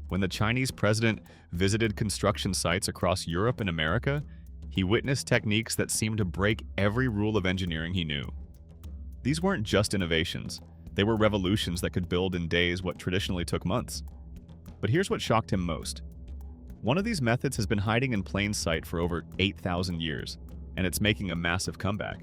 When the Chinese president visited construction sites across Europe and America, he witnessed techniques that seemed to break every rule of engineering he knew. These weren't just innovations, they were revolutions that could build in days what traditionally took months. But here's what shocked him most. One of these methods has been hiding in plain sight for over 8,000 years, and it's making a massive comeback.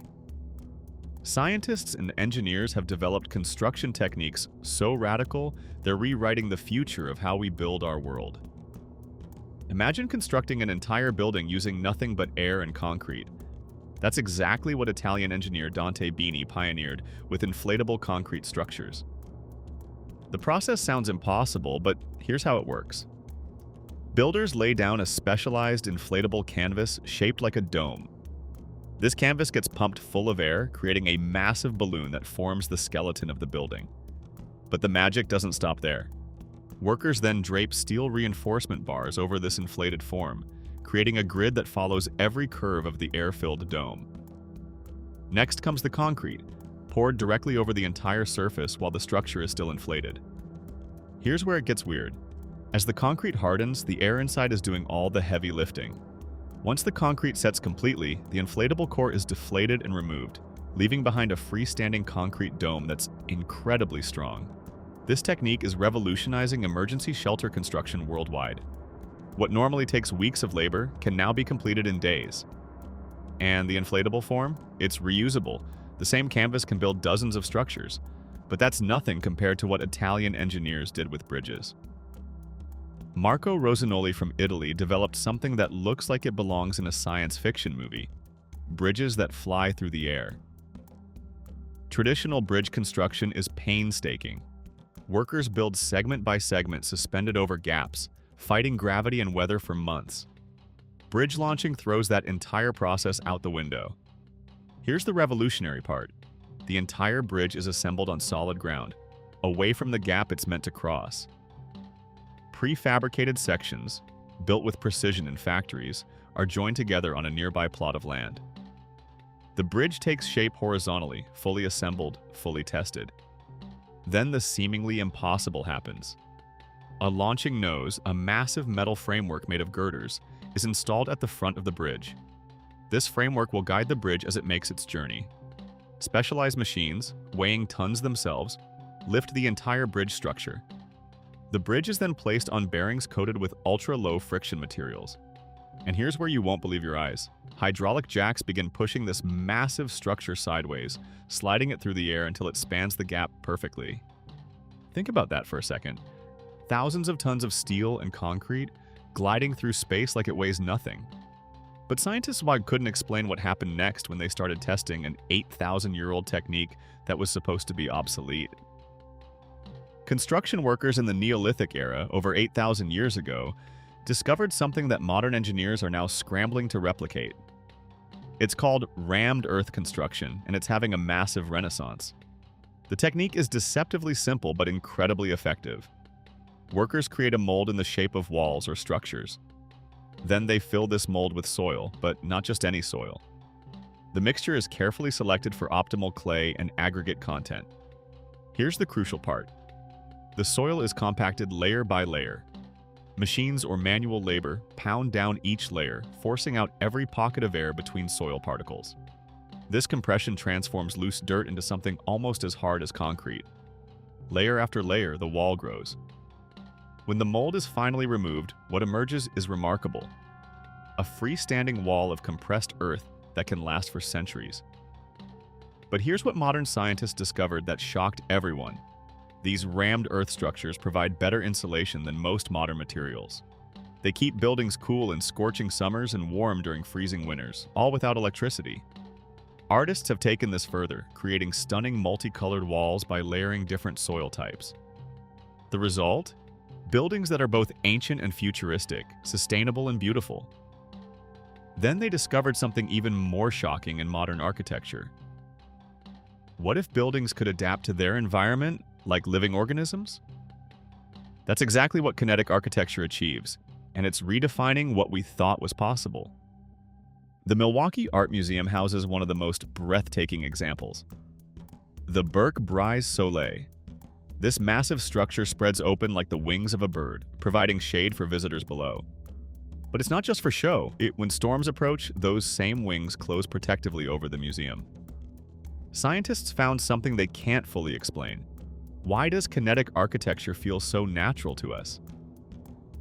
Scientists and engineers have developed construction techniques so radical, they're rewriting the future of how we build our world. Imagine constructing an entire building using nothing but air and concrete. That's exactly what Italian engineer Dante Bini pioneered with inflatable concrete structures. The process sounds impossible, but here's how it works. Builders lay down a specialized inflatable canvas shaped like a dome. This canvas gets pumped full of air, creating a massive balloon that forms the skeleton of the building. But the magic doesn't stop there. Workers then drape steel reinforcement bars over this inflated form, creating a grid that follows every curve of the air-filled dome. Next comes the concrete, poured directly over the entire surface while the structure is still inflated. Here's where it gets weird. As the concrete hardens, the air inside is doing all the heavy lifting. Once the concrete sets completely, the inflatable core is deflated and removed, leaving behind a freestanding concrete dome that's incredibly strong. This technique is revolutionizing emergency shelter construction worldwide. What normally takes weeks of labor can now be completed in days. And the inflatable form? It's reusable. The same canvas can build dozens of structures. But that's nothing compared to what Italian engineers did with bridges. Marco Rosinoli from Italy developed something that looks like it belongs in a science fiction movie: bridges that fly through the air. Traditional bridge construction is painstaking. Workers build segment by segment suspended over gaps, fighting gravity and weather for months. Bridge launching throws that entire process out the window. Here's the revolutionary part. The entire bridge is assembled on solid ground, away from the gap it's meant to cross. Prefabricated sections, built with precision in factories, are joined together on a nearby plot of land. The bridge takes shape horizontally, fully assembled, fully tested. Then the seemingly impossible happens. A launching nose, a massive metal framework made of girders, is installed at the front of the bridge. This framework will guide the bridge as it makes its journey. Specialized machines, weighing tons themselves, lift the entire bridge structure. The bridge is then placed on bearings coated with ultra-low friction materials. And here's where you won't believe your eyes. Hydraulic jacks begin pushing this massive structure sideways, sliding it through the air until it spans the gap perfectly. Think about that for a second. Thousands of tons of steel and concrete gliding through space like it weighs nothing. But scientists couldn't explain what happened next when they started testing an 8,000-year-old technique that was supposed to be obsolete. Construction workers in the Neolithic era, over 8,000 years ago, discovered something that modern engineers are now scrambling to replicate. It's called rammed earth construction, and it's having a massive renaissance. The technique is deceptively simple but incredibly effective. Workers create a mold in the shape of walls or structures. Then they fill this mold with soil, but not just any soil. The mixture is carefully selected for optimal clay and aggregate content. Here's the crucial part. The soil is compacted layer by layer. Machines or manual labor pound down each layer, forcing out every pocket of air between soil particles. This compression transforms loose dirt into something almost as hard as concrete. Layer after layer, the wall grows. When the mold is finally removed, what emerges is remarkable. A freestanding wall of compressed earth that can last for centuries. But here's what modern scientists discovered that shocked everyone. These rammed earth structures provide better insulation than most modern materials. They keep buildings cool in scorching summers and warm during freezing winters, all without electricity. Artists have taken this further, creating stunning multicolored walls by layering different soil types. The result? Buildings that are both ancient and futuristic, sustainable and beautiful. Then they discovered something even more shocking in modern architecture. What if buildings could adapt to their environment like living organisms? That's exactly what kinetic architecture achieves, and it's redefining what we thought was possible. The Milwaukee Art Museum houses one of the most breathtaking examples. The Burke Bryce Soleil. This massive structure spreads open like the wings of a bird, providing shade for visitors below. But it's not just for show. When storms approach, those same wings close protectively over the museum. Scientists found something they can't fully explain. Why does kinetic architecture feel so natural to us?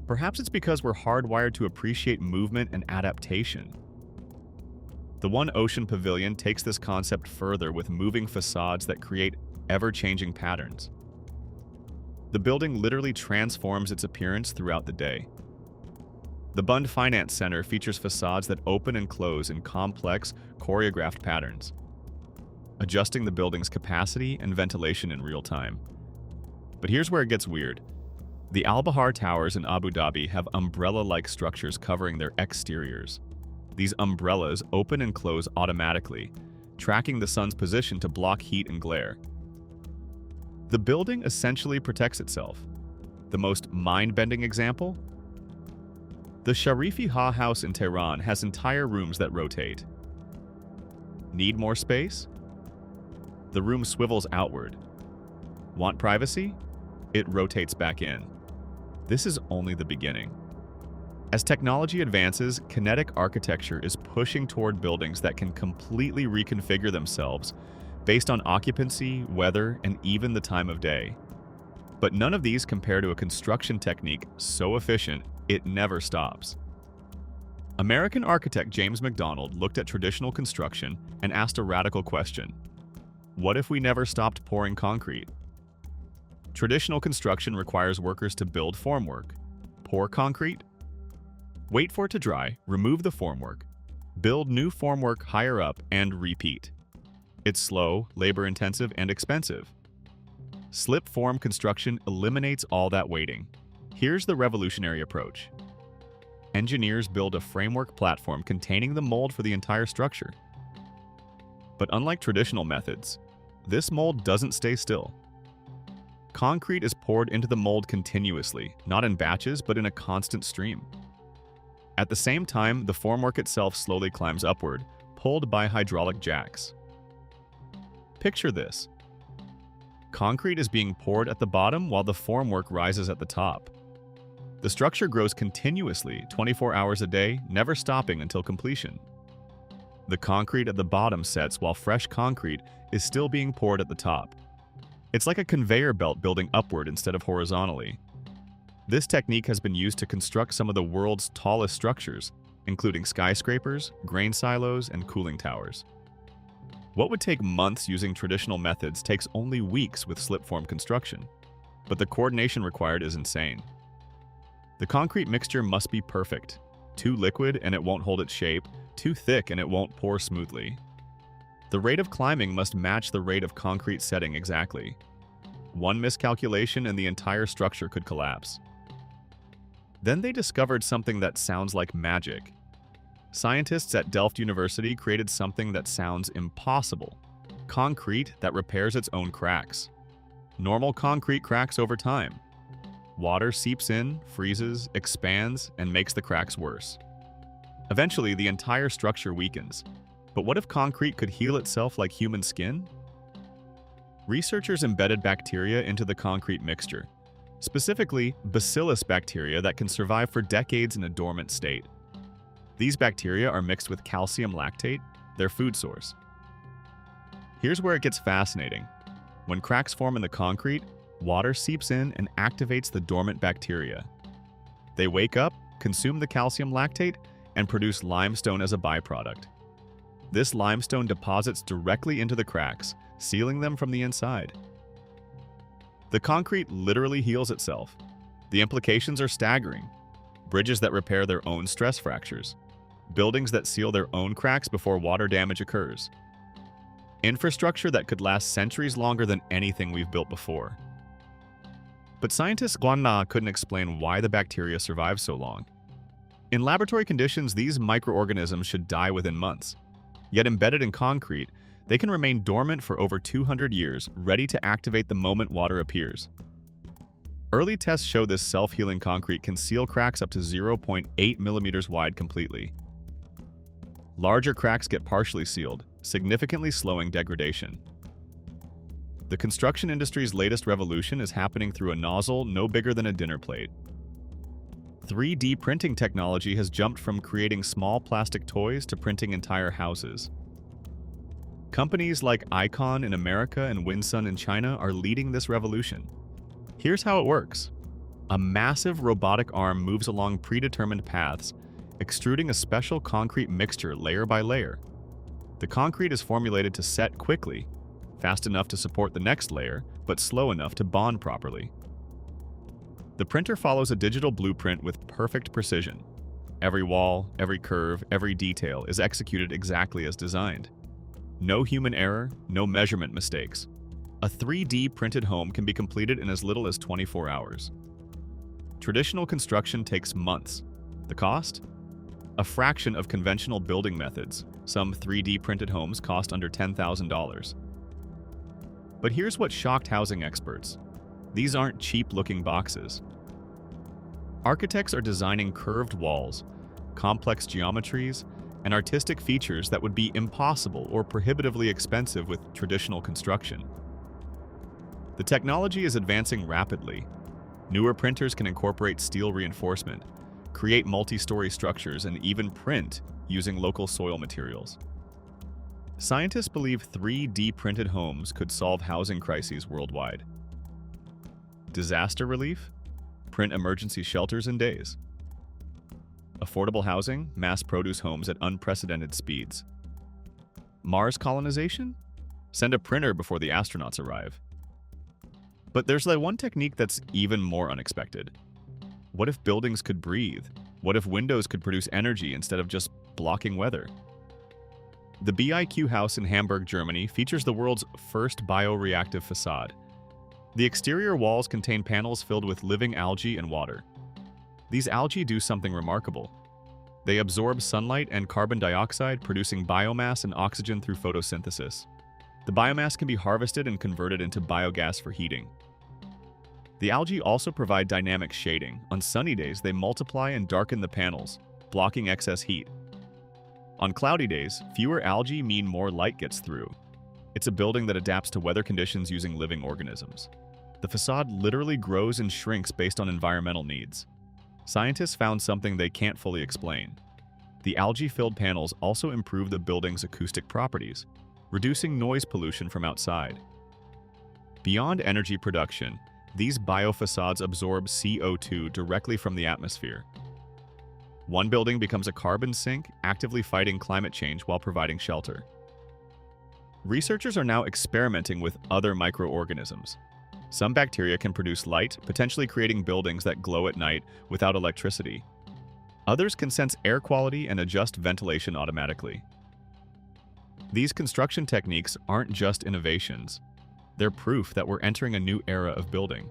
Perhaps it's because we're hardwired to appreciate movement and adaptation. The One Ocean Pavilion takes this concept further with moving facades that create ever-changing patterns. The building literally transforms its appearance throughout the day. The Bund Finance Center features facades that open and close in complex, choreographed patterns, adjusting the building's capacity and ventilation in real time. But here's where it gets weird. The Al Bahar Towers in Abu Dhabi have umbrella-like structures covering their exteriors. These umbrellas open and close automatically, tracking the sun's position to block heat and glare. The building essentially protects itself. The most mind-bending example? The Sharifi Ha House in Tehran has entire rooms that rotate. Need more space? The room swivels outward. Want privacy? It rotates back in. This is only the beginning. As technology advances, kinetic architecture is pushing toward buildings that can completely reconfigure themselves based on occupancy, weather, and even the time of day. But none of these compare to a construction technique so efficient, it never stops. American architect James McDonald looked at traditional construction and asked a radical question. What if we never stopped pouring concrete? Traditional construction requires workers to build formwork, pour concrete, wait for it to dry, remove the formwork, build new formwork higher up, and repeat. It's slow, labor-intensive, and expensive. Slip-form construction eliminates all that waiting. Here's the revolutionary approach. Engineers build a framework platform containing the mold for the entire structure. But unlike traditional methods, this mold doesn't stay still. Concrete is poured into the mold continuously, not in batches, but in a constant stream. At the same time, the formwork itself slowly climbs upward, pulled by hydraulic jacks. Picture this. Concrete is being poured at the bottom while the formwork rises at the top. The structure grows continuously, 24 hours a day, never stopping until completion. The concrete at the bottom sets while fresh concrete is still being poured at the top. It's like a conveyor belt building upward instead of horizontally. This technique has been used to construct some of the world's tallest structures, including skyscrapers, grain silos, and cooling towers. What would take months using traditional methods takes only weeks with slip-form construction, but the coordination required is insane. The concrete mixture must be perfect. Too liquid and it won't hold its shape, too thick and it won't pour smoothly. The rate of climbing must match the rate of concrete setting exactly. One miscalculation and the entire structure could collapse. Then they discovered something that sounds like magic. Scientists at Delft University created something that sounds impossible. Concrete that repairs its own cracks. Normal concrete cracks over time. Water seeps in, freezes, expands, and makes the cracks worse. Eventually, the entire structure weakens. But what if concrete could heal itself like human skin? Researchers embedded bacteria into the concrete mixture, specifically bacillus bacteria that can survive for decades in a dormant state. These bacteria are mixed with calcium lactate, their food source. Here's where it gets fascinating. When cracks form in the concrete, water seeps in and activates the dormant bacteria. They wake up, consume the calcium lactate, and produce limestone as a byproduct. This limestone deposits directly into the cracks, sealing them from the inside. The concrete literally heals itself. The implications are staggering. Bridges that repair their own stress fractures. Buildings that seal their own cracks before water damage occurs. Infrastructure that could last centuries longer than anything we've built before. But scientists Guanna couldn't explain why the bacteria survive so long. In laboratory conditions, these microorganisms should die within months. Yet embedded in concrete, they can remain dormant for over 200 years, ready to activate the moment water appears. Early tests show this self-healing concrete can seal cracks up to 0.8 millimeters wide completely. Larger cracks get partially sealed, significantly slowing degradation. The construction industry's latest revolution is happening through a nozzle no bigger than a dinner plate. 3D printing technology has jumped from creating small plastic toys to printing entire houses. Companies like Icon in America and Winsun in China are leading this revolution. Here's how it works. A massive robotic arm moves along predetermined paths, extruding a special concrete mixture layer by layer. The concrete is formulated to set quickly, fast enough to support the next layer, but slow enough to bond properly. The printer follows a digital blueprint with perfect precision. Every wall, every curve, every detail is executed exactly as designed. No human error, no measurement mistakes. A 3D printed home can be completed in as little as 24 hours. Traditional construction takes months. The cost? A fraction of conventional building methods. Some 3D printed homes cost under $10,000. But here's what shocked housing experts. These aren't cheap-looking boxes. Architects are designing curved walls, complex geometries, and artistic features that would be impossible or prohibitively expensive with traditional construction. The technology is advancing rapidly. Newer printers can incorporate steel reinforcement, create multi-story structures, and even print using local soil materials. Scientists believe 3D printed homes could solve housing crises worldwide. Disaster relief? Print emergency shelters in days. Affordable housing? Mass produce homes at unprecedented speeds. Mars colonization? Send a printer before the astronauts arrive. But there's that one technique that's even more unexpected. What if buildings could breathe? What if windows could produce energy instead of just blocking weather? The BIQ house in Hamburg, Germany features the world's first bioreactive facade. The exterior walls contain panels filled with living algae and water. These algae do something remarkable. They absorb sunlight and carbon dioxide, producing biomass and oxygen through photosynthesis. The biomass can be harvested and converted into biogas for heating. The algae also provide dynamic shading. On sunny days, they multiply and darken the panels, blocking excess heat. On cloudy days, fewer algae mean more light gets through. It's a building that adapts to weather conditions using living organisms. The facade literally grows and shrinks based on environmental needs. Scientists found something they can't fully explain. The algae-filled panels also improve the building's acoustic properties, reducing noise pollution from outside. Beyond energy production, these biofacades absorb CO2 directly from the atmosphere. One building becomes a carbon sink, actively fighting climate change while providing shelter. Researchers are now experimenting with other microorganisms. Some bacteria can produce light, potentially creating buildings that glow at night without electricity. Others can sense air quality and adjust ventilation automatically. These construction techniques aren't just innovations. They're proof that we're entering a new era of building.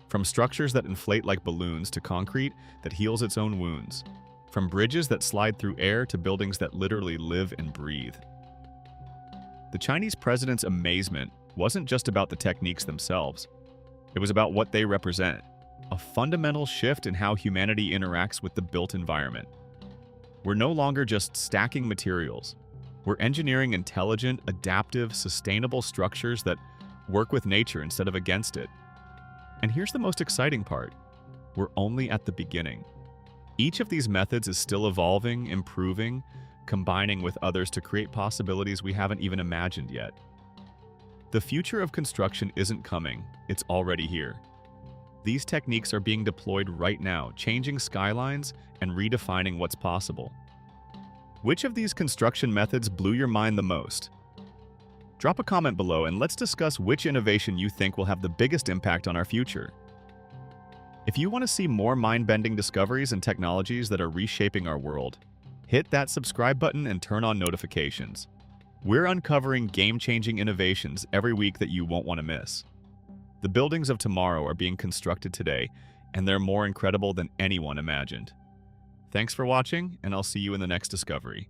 From structures that inflate like balloons to concrete that heals its own wounds. From bridges that slide through air to buildings that literally live and breathe. The Chinese president's amazement wasn't just about the techniques themselves. It was about what they represent, a fundamental shift in how humanity interacts with the built environment. We're no longer just stacking materials. We're engineering intelligent, adaptive, sustainable structures that work with nature instead of against it. And here's the most exciting part. We're only at the beginning. Each of these methods is still evolving, improving, combining with others to create possibilities we haven't even imagined yet. The future of construction isn't coming, it's already here. These techniques are being deployed right now, changing skylines and redefining what's possible. Which of these construction methods blew your mind the most? Drop a comment below and let's discuss which innovation you think will have the biggest impact on our future. If you want to see more mind-bending discoveries and technologies that are reshaping our world, hit that subscribe button and turn on notifications. We're uncovering game-changing innovations every week that you won't want to miss. The buildings of tomorrow are being constructed today, and they're more incredible than anyone imagined. Thanks for watching, and I'll see you in the next discovery.